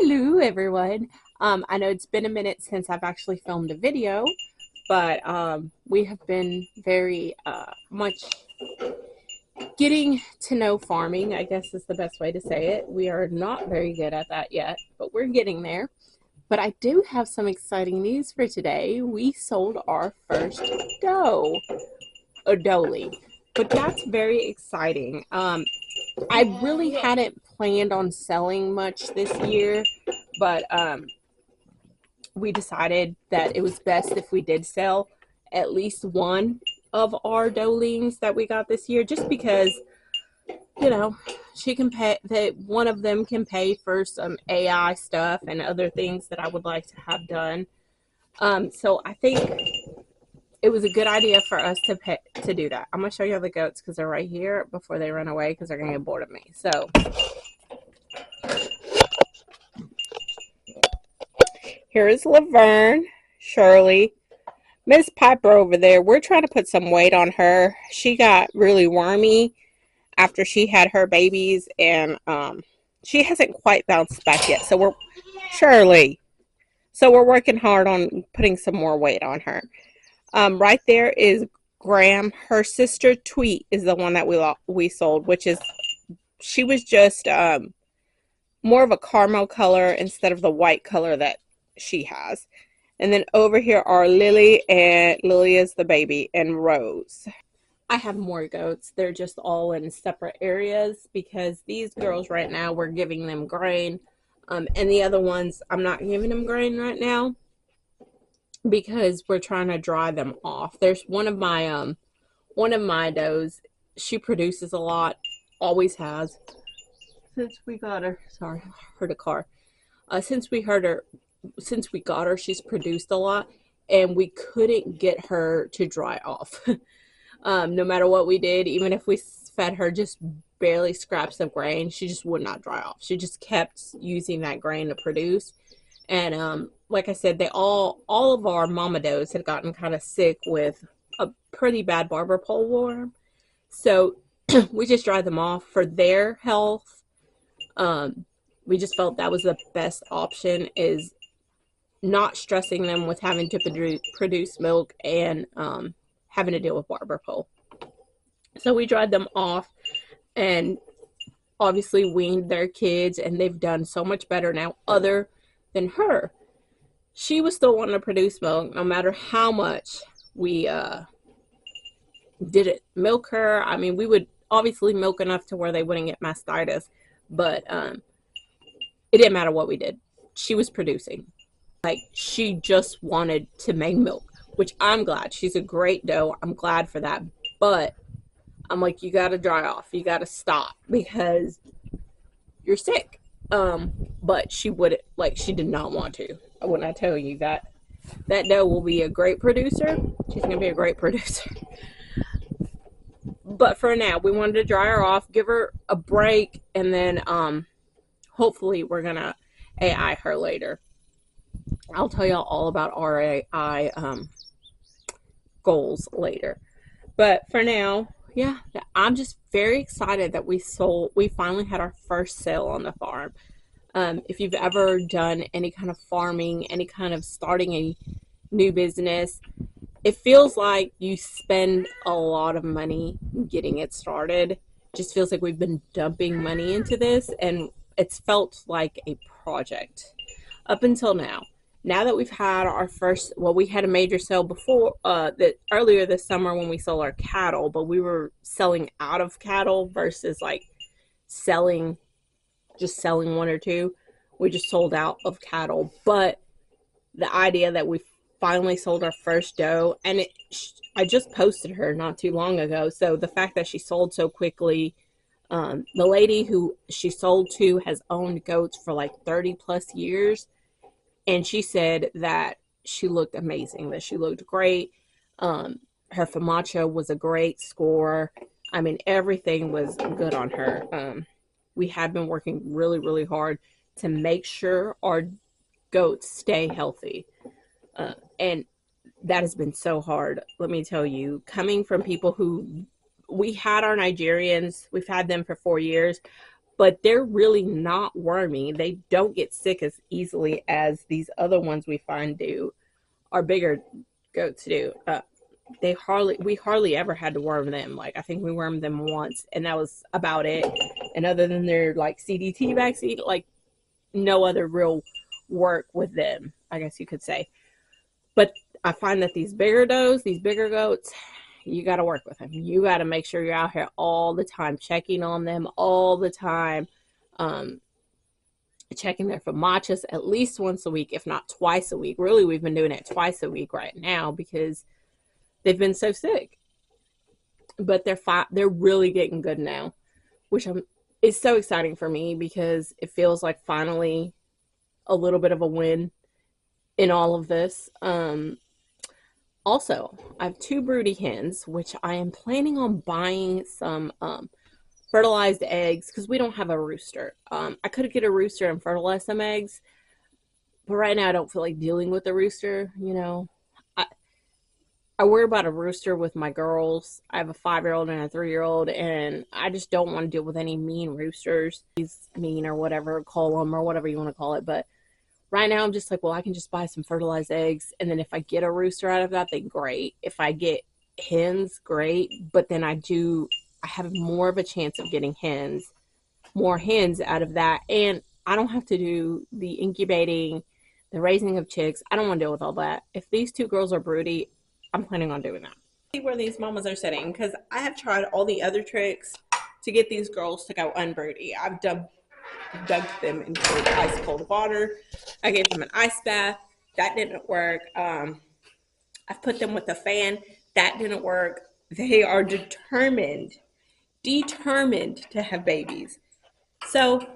Hello everyone. I know it's been a minute since I've actually filmed a video, but we have been very much getting to know farming, I guess is the best way to say it. We are not very good at that yet, but we're getting there. But I do have some exciting news for today. We sold our first doe, a doeling, but that's very exciting. I really hadn't planned on selling much this year, but we decided that it was best if we did sell at least one of our doelings that we got this year, just because she can pay that one of them can pay for some AI stuff and other things that I would like to have done. So I think it was a good idea for us to do that. I'm gonna show you the goats because they're right here before they run away because they're gonna get bored of me. So here is Laverne, Shirley, Miss Piper over there. We're trying to put some weight on her. She got really wormy after she had her babies, and she hasn't quite bounced back yet. So we're working hard on putting some more weight on her. Right there is Graham. Her sister Tweet is the one that we sold, which is she was just more of a caramel color instead of the white color that she has. And then over here are Lily, and Lily is the baby, and Rose. I have more goats. They're just all in separate areas because these girls right now we're giving them grain, and the other ones I'm not giving them grain right now because we're trying to dry them off. There's one of my does. She produces a lot, always has since we got her. Sorry, I heard a car. Since we got her, she's produced a lot, and we couldn't get her to dry off. No matter what we did, even if we fed her just barely scraps of grain, she just would not dry off. She just kept using that grain to produce. And like I said, all of our mama does had gotten kind of sick with a pretty bad barber pole worm. So we just dried them off for their health. We just felt that was the best option, is not stressing them with having to produce milk and having to deal with barber pole. So we dried them off and obviously weaned their kids, and they've done so much better now other than her. She was still wanting to produce milk no matter how much we didn't milk her. I mean, we would obviously milk enough to where they wouldn't get mastitis, but it didn't matter what we did. She was producing. Like, she just wanted to make milk, which I'm glad. She's a great doe. I'm glad for that. But I'm like, you got to dry off. You got to stop because you're sick. But she did not want to. When I tell you that doe will be a great producer, she's going to be a great producer. But for now, we wanted to dry her off, give her a break, and then hopefully we're going to AI her later. I'll tell y'all all about our AI goals later. But for now, yeah, I'm just very excited that we finally had our first sale on the farm. If you've ever done any kind of farming, any kind of starting a new business, it feels like you spend a lot of money getting it started. It just feels like we've been dumping money into this, and it's felt like a project up until now. Now that we've had our first, we had a major sale before, earlier this summer when we sold our cattle, but we were selling out of cattle versus like selling one or two. We just sold out of cattle. But the idea that we finally sold our first doe, and I just posted her not too long ago. So the fact that she sold so quickly, the lady who she sold to has owned goats for like 30 plus years. And she said that she looked amazing, that she looked great. Her FAMACHA was a great score. I mean, everything was good on her. We have been working really, really hard to make sure our goats stay healthy. And that has been so hard, let me tell you. Coming from people we had our Nigerians, we've had them for 4 years, but they're really not wormy. They don't get sick as easily as these other ones we find do, or bigger goats do. We hardly ever had to worm them. Like, I think we wormed them once, and that was about it. And other than their like CDT vaccine, like no other real work with them, I guess you could say. But I find that these bigger does, these bigger goats, you got to work with them. You got to make sure you're out here all the time, checking on them all the time, um, checking their famachas at least once a week, if not twice a week. Really, we've been doing it twice a week right now because they've been so sick. But they're really getting good now, which it's so exciting for me because it feels like finally a little bit of a win in all of this. Also, I have two broody hens, which I am planning on buying some fertilized eggs because we don't have a rooster. I could get a rooster and fertilize some eggs, but right now I don't feel like dealing with a rooster. I worry about a rooster with my girls. I have a 5-year-old and a 3-year-old, and I just don't want to deal with any mean roosters. He's mean or whatever, call them or whatever you want to call it. But right now I'm just like, well, I can just buy some fertilized eggs, and then if I get a rooster out of that, then great. If I get hens, great. But then I have more of a chance of getting more hens out of that, and I don't have to do the incubating, the raising of chicks. I don't want to deal with all that. If these two girls are broody, I'm planning on doing that. See where these mamas are sitting, because I have tried all the other tricks to get these girls to go unbroody. I've dug them into ice cold water. I gave them an ice bath. That didn't work. I've put them with a fan. That didn't work. They are determined to have babies. So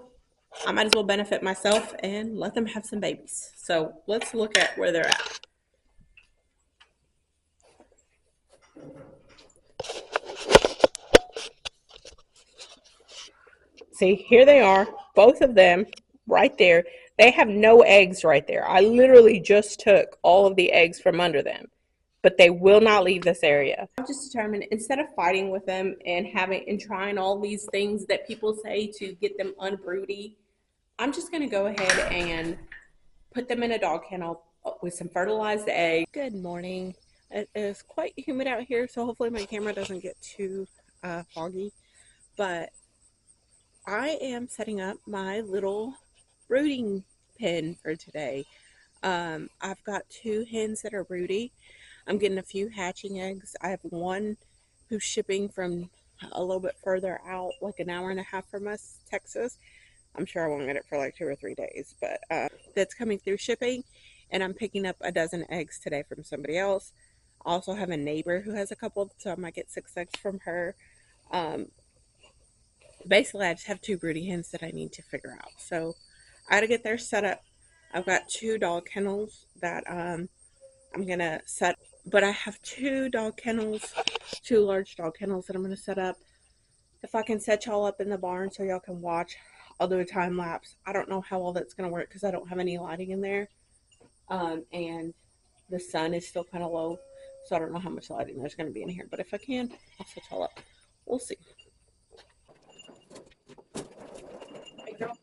I might as well benefit myself and let them have some babies. So let's look at where they're at. See, here they are, both of them right there. They have no eggs right there. I literally just took all of the eggs from under them, but they will not leave this area. I've just determined, instead of fighting with them and trying all these things that people say to get them unbroody, I'm just going to go ahead and put them in a dog kennel with some fertilized eggs. Good morning. It is quite humid out here, so hopefully my camera doesn't get too foggy. But I am setting up my little brooding pen for today. I've got two hens that are broody. I'm getting a few hatching eggs. I have one who's shipping from a little bit further out, like an hour and a half from us, Texas. I'm sure I won't get it for like 2 or 3 days, but that's coming through shipping, and I'm picking up a dozen eggs today from somebody else. I also have a neighbor who has a couple, so I might get 6 eggs from her. Basically, I just have 2 broody hens that I need to figure out. So I got to get theirs set up. I've got 2 dog kennels that I'm going to set, but I have 2 dog kennels, 2 large dog kennels that I'm going to set up. If I can set y'all up in the barn so y'all can watch, I'll do a time lapse. I don't know how all that's going to work because I don't have any lighting in there. And the sun is still kind of low, so I don't know how much lighting there's going to be in here. But if I can, I'll set y'all up. We'll see. Hey, girl.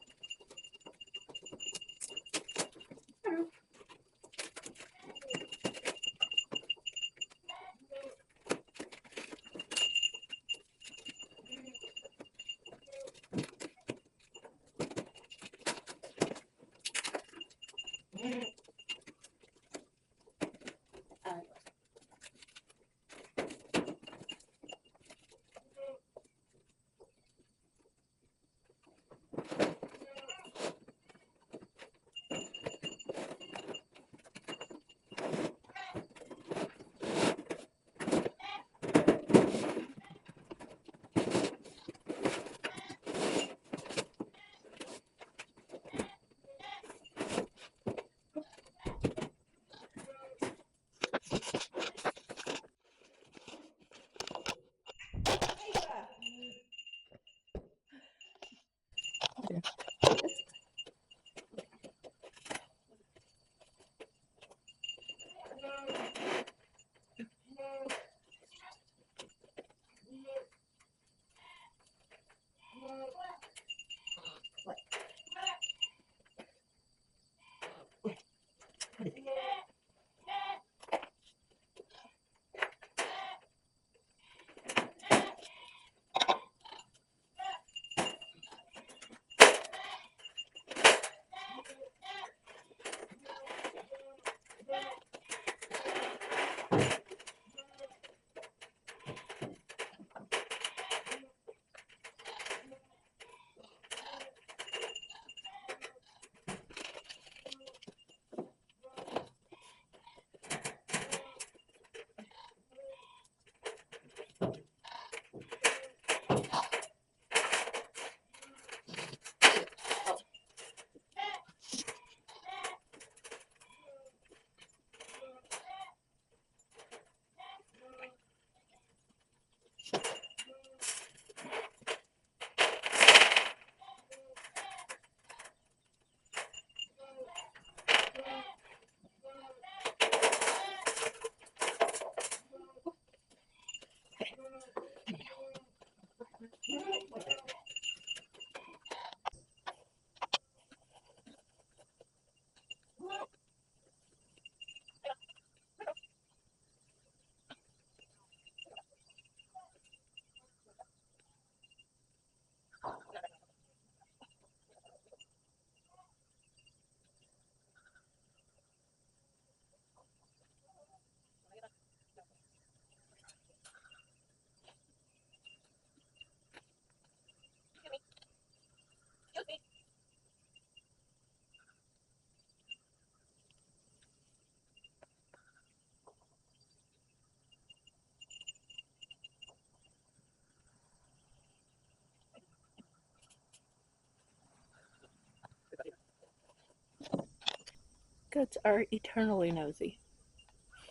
goats are eternally nosy.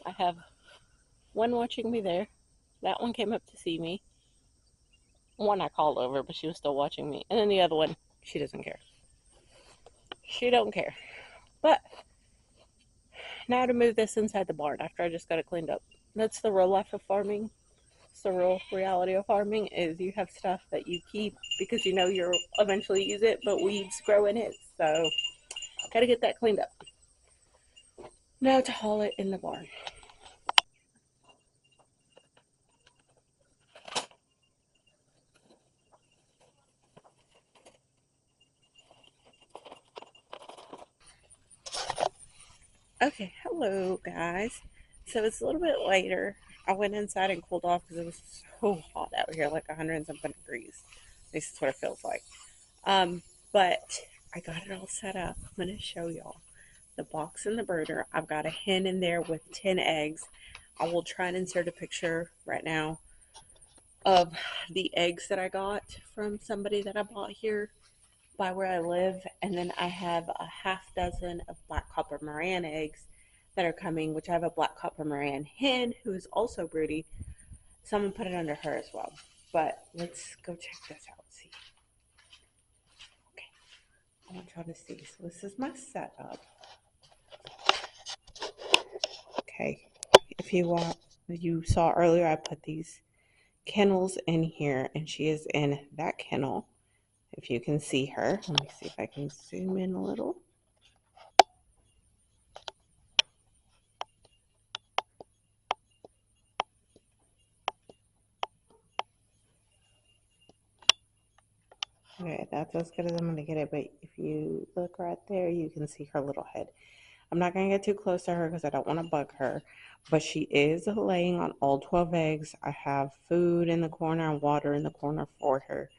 I have one watching me there. That one came up to see me. One I called over, but she was still watching me. And then the other one, she doesn't care. She don't care. But now to move this inside the barn after I just got it cleaned up. That's the real life of farming. It's the real reality of farming is you have stuff that you keep because you know you'll eventually use it, but weeds grow in it. So gotta get that cleaned up. Now to haul it in the barn. Okay, hello guys. So it's a little bit later. I went inside and cooled off because it was so hot out here, like 100 and something degrees. At least that's what it feels like. Um, but I got it all set up. I'm gonna show y'all the box and the brooder. I've got a hen in there with 10 eggs. I will try and insert a picture right now of the eggs that I got from somebody that I bought here by where I live, and then I have a half dozen of black copper Moran eggs that are coming, which I have a black copper Moran hen who is also broody. Someone put it under her as well. But let's go check this out. See. Okay. I want y'all to see. So this is my setup. Okay. If you saw earlier, I put these kennels in here, and she is in that kennel. If you can see her, let me see if I can zoom in a little. Okay, that's as good as I'm going to get it, but if you look right there, you can see her little head. I'm not going to get too close to her because I don't want to bug her, but she is laying on all 12 eggs. I have food in the corner and water in the corner for her.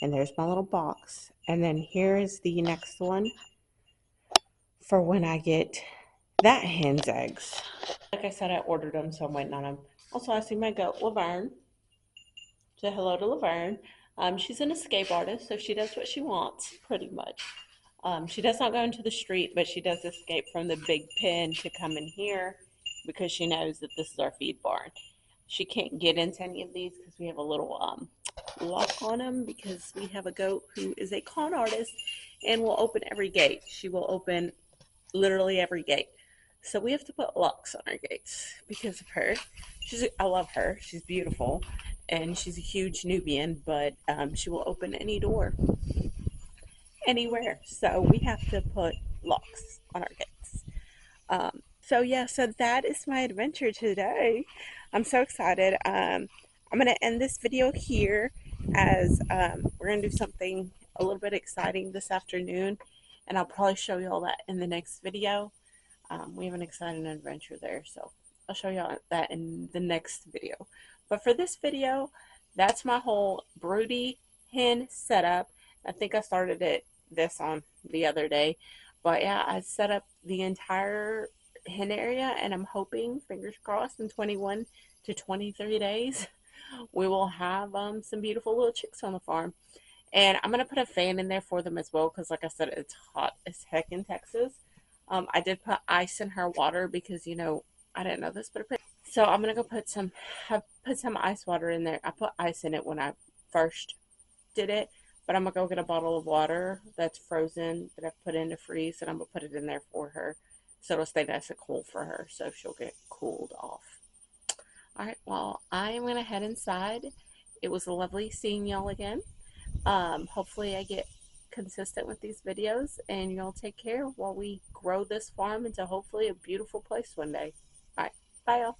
And there's my little box. And then here is the next one for when I get that hen's eggs. Like I said, I ordered them, so I'm waiting on them. Also, I see my goat, Laverne. Say hello to Laverne. She's an escape artist, so she does what she wants, pretty much. She does not go into the street, but she does escape from the big pen to come in here because she knows that this is our feed barn. She can't get into any of these because we have a little lock on them because we have a goat who is a con artist and will open every gate. She will open literally every gate. So we have to put locks on our gates because of her. I love her. She's beautiful and she's a huge Nubian, but she will open any door anywhere. So we have to put locks on our gates. So yeah, so that is my adventure today. I'm so excited. I'm gonna end this video here as we're gonna do something a little bit exciting this afternoon, and I'll probably show you all that in the next video. We have an exciting adventure there, so I'll show you all that in the next video. But for this video, that's my whole Broody Hen setup. I think I started this on the other day, but yeah, I set up the entire hen area, and I'm hoping, fingers crossed, in 21 to 23 days, we will have some beautiful little chicks on the farm. And I'm gonna put a fan in there for them as well, because like I said, it's hot as heck in Texas. I did put ice in her water because I didn't know this, but so I'm gonna go put some ice water in there. I put ice in it when I first did it, but I'm gonna go get a bottle of water that's frozen that I've put in to freeze, and I'm gonna put it in there for her so it'll stay nice and cool for her so she'll get cooled off. All right, well, I am gonna head inside. It was lovely seeing y'all again. Hopefully I get consistent with these videos, and y'all take care while we grow this farm into hopefully a beautiful place one day. All right, bye y'all.